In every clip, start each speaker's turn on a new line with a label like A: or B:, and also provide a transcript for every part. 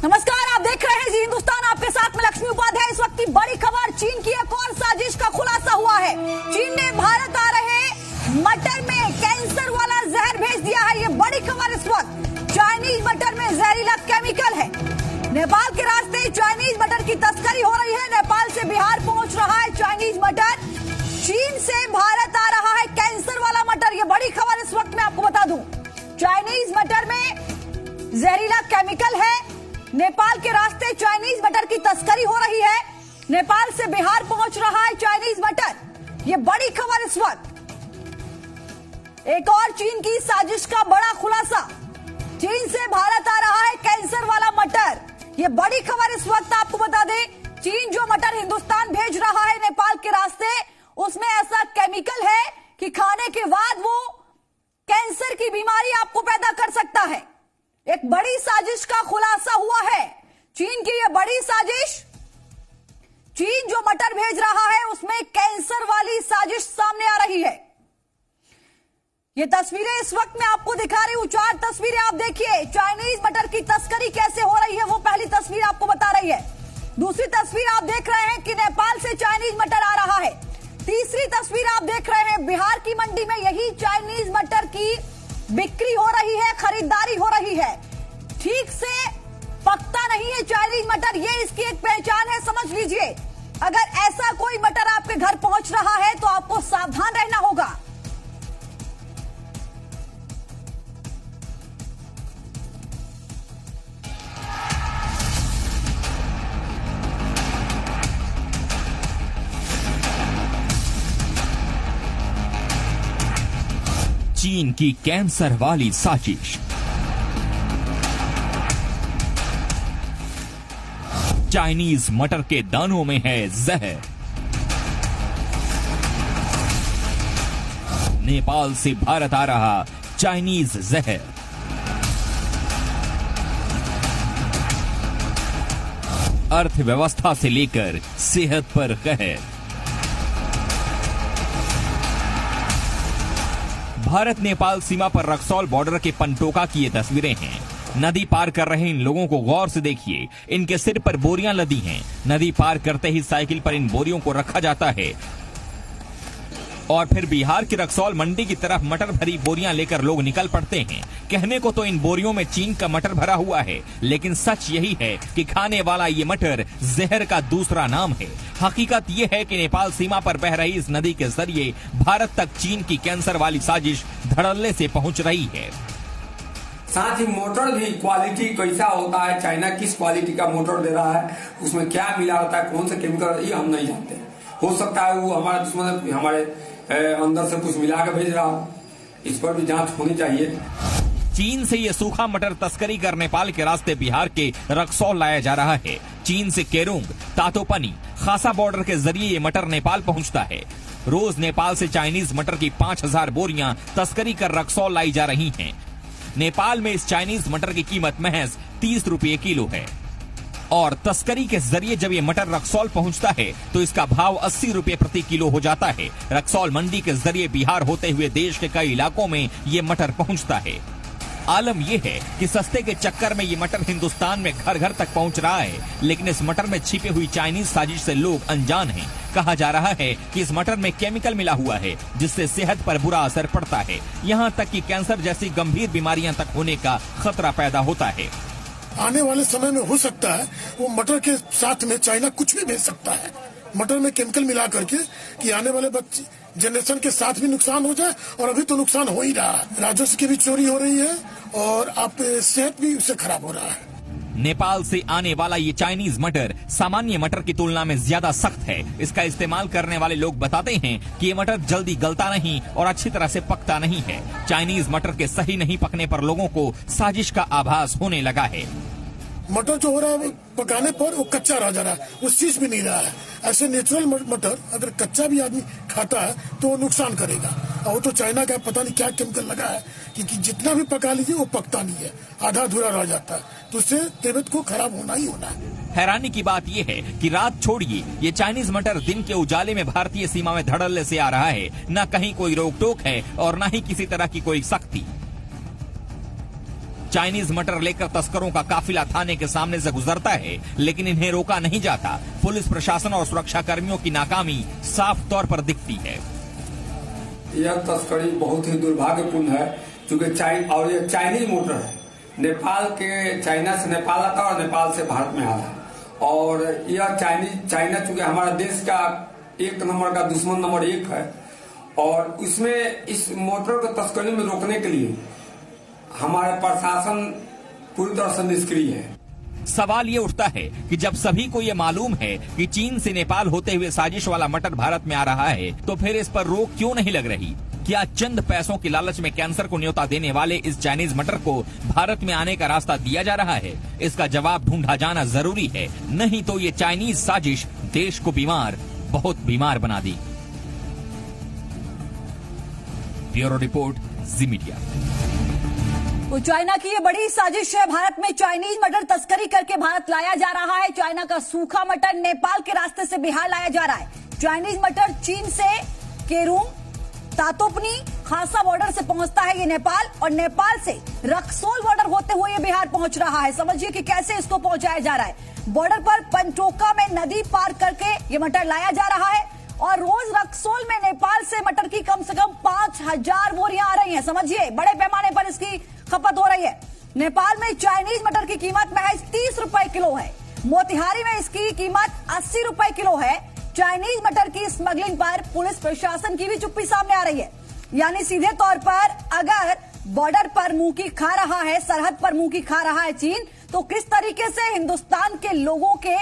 A: नमस्कार, आप देख रहे हैं जी हिंदुस्तान, आपके साथ में लक्ष्मी उपाध्याय। इस वक्त की बड़ी खबर, चीन की एक और साजिश का खुलासा हुआ है। चीन ने भारत आ रहे मटर में कैंसर वाला जहर भेज दिया है। ये बड़ी खबर इस वक्त। चाइनीज मटर में जहरीला केमिकल है। नेपाल के रास्ते चाइनीज मटर की तस्करी हो रही है। नेपाल से बिहार पहुंच रहा है चाइनीज मटर। चीन से भारत आ रहा है कैंसर वाला मटर। ये बड़ी खबर इस वक्त मैं आपको बता दूं। चाइनीज मटर में जहरीला केमिकल है। नेपाल के रास्ते चाइनीज मटर की तस्करी हो रही है। नेपाल से बिहार पहुंच रहा है चाइनीज मटर। ये बड़ी खबर इस वक्त। एक और चीन की साजिश का बड़ा खुलासा। चीन से भारत आ रहा है कैंसर वाला मटर। ये बड़ी खबर इस वक्त आपको बता दें। चीन जो मटर हिंदुस्तान भेज रहा है नेपाल के रास्ते, उसमें ऐसा केमिकल है कि खाने के बाद वो कैंसर की बीमारी आपको पैदा कर सकता है। एक बड़ी साजिश का खुलासा हुआ है। चीन की ये बड़ी साजिश, चीन जो मटर भेज रहा है उसमें कैंसर वाली साजिश सामने आ रही है। ये तस्वीरें इस वक्त मैं आपको दिखा रही हूं। 4 तस्वीरें आप देखिए। चाइनीज मटर की तस्करी कैसे हो रही है वो पहली तस्वीर आपको बता रही है। दूसरी तस्वीर आप देख रहे हैं कि नेपाल से चाइनीज मटर आ रहा है। तीसरी तस्वीर आप देख रहे हैं, बिहार की मंडी में यही चाइनीज मटर की बिक्री हो रही है, खरीदारी हो रही है। ठीक से पकता नहीं है चाइनीज मटर, ये इसकी एक पहचान है, समझ लीजिए। अगर ऐसा कोई मटर आपके घर पहुंच रहा है तो आपको सावधान रहना होगा।
B: चीन की कैंसर वाली साजिश। चाइनीज मटर के दानों में है जहर। नेपाल से भारत आ रहा चाइनीज जहर। अर्थव्यवस्था से लेकर सेहत पर कहर। भारत नेपाल सीमा पर रक्सौल बॉर्डर के पंटोका की ये तस्वीरें हैं। नदी पार कर रहे इन लोगों को गौर से देखिए। इनके सिर पर बोरियां लदी हैं। नदी पार करते ही साइकिल पर इन बोरियों को रखा जाता है और फिर बिहार की रक्सौल मंडी की तरफ मटर भरी बोरियां लेकर लोग निकल पड़ते हैं। कहने को तो इन बोरियों में चीन का मटर भरा हुआ है, लेकिन सच यही है कि खाने वाला ये मटर जहर का दूसरा नाम है। हकीकत ये है कि नेपाल सीमा पर बह रही इस नदी के जरिए भारत तक चीन की कैंसर वाली साजिश धड़ल्ले से पहुंच रही है।
C: साथ ही मोटर भी क्वालिटी कैसा होता है, चाइना किस क्वालिटी का मोटर दे रहा है, उसमें क्या मिला होता है, कौन सा केमिकल, ये हम नहीं जानते। हो सकता है वो हमारा दुश्मन हमारे अंदर से कुछ मिला के भेज रहा हो। इस पर भी जांच होनी चाहिए।
B: चीन से ये सूखा मटर तस्करी कर नेपाल के रास्ते बिहार के रक्सौल लाया जा रहा है। चीन से केरुंग, तातोपनी, खासा बॉर्डर के जरिए ये मटर नेपाल पहुंचता है। रोज नेपाल से चाइनीज मटर की 5000 बोरियां तस्करी कर रक्सौल लाई जा रही हैं। नेपाल में इस चाइनीज मटर की कीमत महज 30 रुपये किलो है और तस्करी के जरिए जब ये मटर रक्सौल पहुंचता है तो इसका भाव 80 रुपये प्रति किलो हो जाता है। रक्सौल मंडी के जरिए बिहार होते हुए देश के कई इलाकों में ये मटर पहुंचता है। आलम यह है कि सस्ते के चक्कर में ये मटर हिंदुस्तान में घर घर तक पहुंच रहा है, लेकिन इस मटर में छिपी हुई चाइनीज साजिश से लोग अनजान हैं। कहा जा रहा है कि इस मटर में केमिकल मिला हुआ है जिससे सेहत पर बुरा असर पड़ता है। यहाँ तक कि कैंसर जैसी गंभीर बीमारियां तक होने का खतरा पैदा होता है।
D: आने वाले समय में हो सकता है वो मटर के साथ में चाइना कुछ भी भेज सकता है, मटर में केमिकल मिला करके, कि आने वाले बच्चे जनरेशन के साथ भी नुकसान हो जाए। और अभी तो नुकसान हो ही रहा है, राजस्व की भी चोरी हो रही है और आप सेहत भी उससे खराब हो रहा है।
B: नेपाल से आने वाला ये चाइनीज मटर सामान्य मटर की तुलना में ज्यादा सख्त है। इसका इस्तेमाल करने वाले लोग बताते हैं कि ये मटर जल्दी गलता नहीं और अच्छी तरह से पकता नहीं है। चाइनीज मटर के सही नहीं पकने पर लोगों को साजिश का आभास होने लगा है।
D: मटर जो हो रहा है पकाने पर वो कच्चा रह जा रहा है, वो सीज भी नहीं रहा है। ऐसे नेचुरल मटर अगर कच्चा भी आदमी खाता है तो वो नुकसान करेगा। और वो तो चाइना का पता नहीं क्या केमिकल लगा है कि जितना भी पका लीजिए वो पकता नहीं है, आधा अधूरा रह जाता है, तो उससे तबीयत को खराब होना ही होना है।
B: हैरानी की बात यह है कि रात छोड़िए ये चाइनीज मटर दिन के उजाले में भारतीय सीमा में धड़ल्ले से आ रहा है। न कहीं कोई रोक टोक है और न ही किसी तरह की कोई सख्ती। चाइनीज मटर लेकर तस्करों का काफिला थाने के सामने से गुजरता है, लेकिन इन्हें रोका नहीं जाता। पुलिस प्रशासन और सुरक्षा कर्मियों की नाकामी साफ तौर पर दिखती है।
C: यह तस्करी बहुत ही दुर्भाग्यपूर्ण है, क्योंकि और यह चाइनीज मोटर है। नेपाल के चाइना से नेपाल आता है और नेपाल से भारत में आ रहा है। और यह चाइना चूंकि हमारा देश का एक नंबर का दुश्मन नंबर 1 है, और इसमें इस मोटर को तस्करी में रोकने के लिए हमारा प्रशासन पूरी तरह से निष्क्रिय है।
B: सवाल ये उठता है कि जब सभी को ये मालूम है कि चीन से नेपाल होते हुए साजिश वाला मटर भारत में आ रहा है, तो फिर इस पर रोक क्यों नहीं लग रही? क्या चंद पैसों की लालच में कैंसर को न्योता देने वाले इस चाइनीज मटर को भारत में आने का रास्ता दिया जा रहा है? इसका जवाब ढूंढा जाना जरूरी है, नहीं तो ये चाइनीज साजिश देश को बीमार, बहुत बीमार बना दी। ब्यूरो रिपोर्ट, जी मीडिया।
A: तो चाइना की ये बड़ी साजिश है। भारत में चाइनीज मटर तस्करी करके भारत लाया जा रहा है। चाइना का सूखा मटर नेपाल के रास्ते से बिहार लाया जा रहा है। चाइनीज मटर चीन से केरूंग, तातोपनी, खासा बॉर्डर से पहुंचता है ये नेपाल, और नेपाल से रक्सौल बॉर्डर होते हुए ये बिहार पहुंच रहा है। समझिए कि कैसे इसको पहुंचाया जा रहा है। बॉर्डर पर पंचोका में नदी पार करके ये मटर लाया जा रहा है, और रोज रक्सौल में नेपाल से मटर की कम से कम 5000 बोरियां आ रही हैं। समझिए, बड़े पैमाने पर इसकी खपत हो रही है। नेपाल में चाइनीज मटर की कीमत महज 30 रुपए किलो है। मोतिहारी में इसकी कीमत 80 रुपए किलो है। चाइनीज मटर की स्मगलिंग पर पुलिस प्रशासन की भी चुप्पी सामने आ रही है। यानी सीधे तौर पर अगर बॉर्डर पर मुंह की खा रहा है, सरहद पर मुंह की खा रहा है चीन, तो किस तरीके से हिंदुस्तान के लोगों के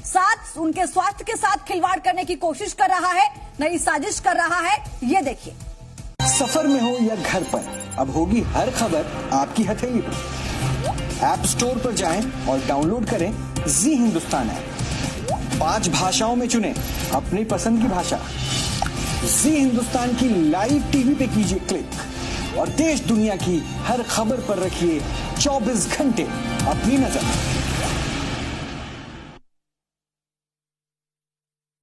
A: साथ, उनके स्वास्थ्य के साथ खिलवाड़ करने की कोशिश कर रहा है, नई साजिश कर रहा है, ये देखिए।
E: सफर में हो या घर पर, अब होगी हर खबर आपकी हथेली पर। ऐप स्टोर पर जाएं और डाउनलोड करें जी हिंदुस्तान ऐप। 5 भाषाओं में चुनें अपनी पसंद की भाषा। जी हिंदुस्तान की लाइव टीवी पे कीजिए क्लिक और देश दुनिया की हर खबर पर रखिए 24 घंटे अपनी नजर।